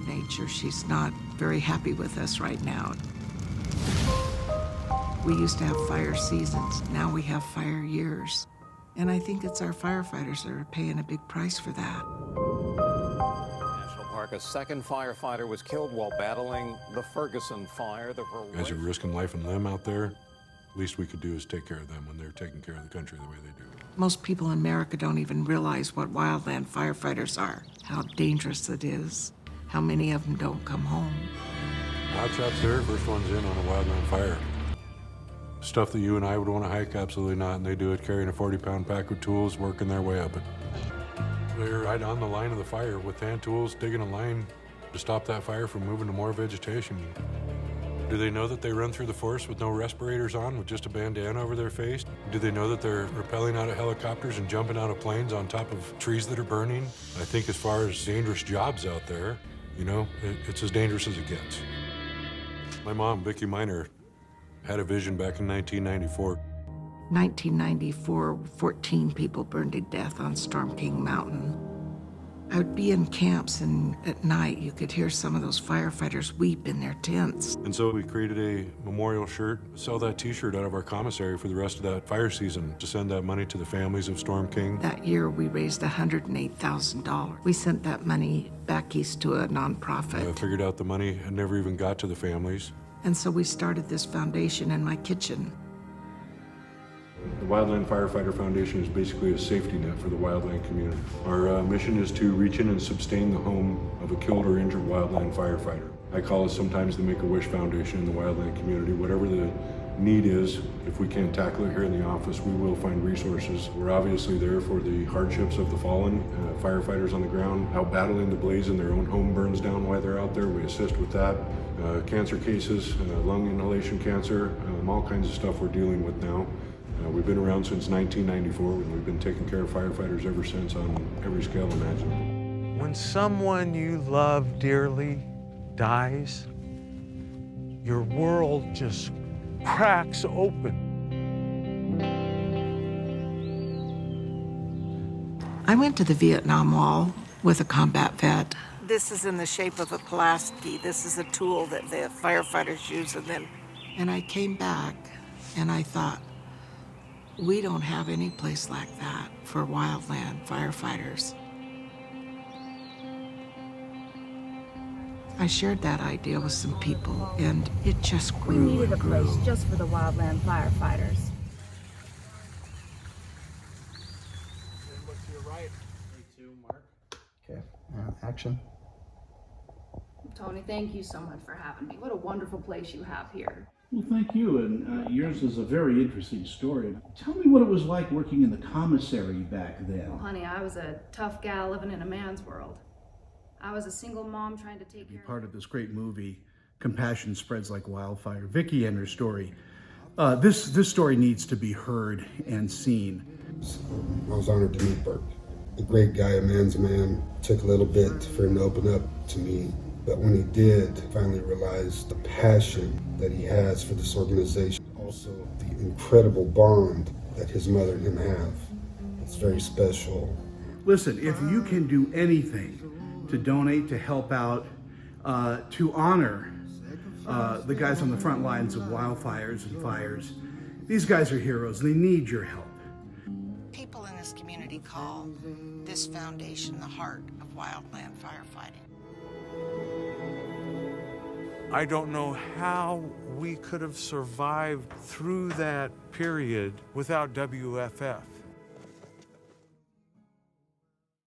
Mother Nature. She's not very happy with us right now. We used to have fire seasons. Now we have fire years. And I think it's our firefighters that are paying a big price for that. National Park, a second firefighter was killed while battling the Ferguson fire. The guys are risking life and limb out there. Least we could do is take care of them when they're taking care of the country the way they do. Most people in America don't even realize what wildland firefighters are, how dangerous it is, how many of them don't come home. Hotshots there, first ones in on a wildland fire. Stuff that you and I would want to hike, absolutely not, and they do it carrying a 40-pound pack of tools, working their way up it. They're right on the line of the fire with hand tools, digging a line to stop that fire from moving to more vegetation. Do they know that they run through the forest with no respirators on, with just a bandana over their face? Do they know that they're rappelling out of helicopters and jumping out of planes on top of trees that are burning? I think as far as dangerous jobs out there, you know, it's as dangerous as it gets. My mom, Vicki Miner, had a vision back in 1994. 1994, 14 people burned to death on Storm King Mountain. I would be in camps, and at night you could hear some of those firefighters weep in their tents. And so we created a memorial shirt, sell that t-shirt out of our commissary for the rest of that fire season to send that money to the families of Storm King. That year we raised $108,000. We sent that money back east to a nonprofit. I figured out the money had never even got to the families. And so we started this foundation in my kitchen. The Wildland Firefighter Foundation is basically a safety net for the wildland community. Our mission is to reach in and sustain the home of a killed or injured wildland firefighter. I call it sometimes the Make-A-Wish Foundation in the wildland community. Whatever the need is, if we can't tackle it here in the office, we will find resources. We're obviously there for the hardships of the fallen, firefighters on the ground, out battling the blaze and their own home burns down while they're out there. We assist with that. Cancer cases, lung inhalation cancer, all kinds of stuff we're dealing with now. We've been around since 1994, and we've been taking care of firefighters ever since on every scale imaginable. When someone you love dearly dies, your world just cracks open. I went to the Vietnam Wall with a combat vet. This is in the shape of a Pulaski. This is a tool that the firefighters use, and I came back and I thought, we don't have any place like that for wildland firefighters. I shared that idea with some people, and it just grew. We needed a and grew. place just for the wildland firefighters. Look to your right. Me too, Mark. Okay, action. Tony, thank you so much for having me. What a wonderful place you have here. Well, thank you, and yours is a very interesting story. Tell me what it was like working in the commissary back then. Well, honey, I was a tough gal living in a man's world. I was a single mom trying to take care of... Part of this great movie, Compassion Spreads Like Wildfire. Vicki and her story. This story needs to be heard and seen. I was honored to meet Bert. A great guy, a man's man. Took a little bit for him to open up to me. But when he did, I finally realized the passion that he has for this organization. Also, the incredible bond that his mother and him have. It's very special. Listen, if you can do anything to donate, to help out, to honor the guys on the front lines of wildfires and fires, these guys are heroes. They need your help. People in this community call this foundation the heart of wildland firefighting. I don't know how we could have survived through that period without WFF.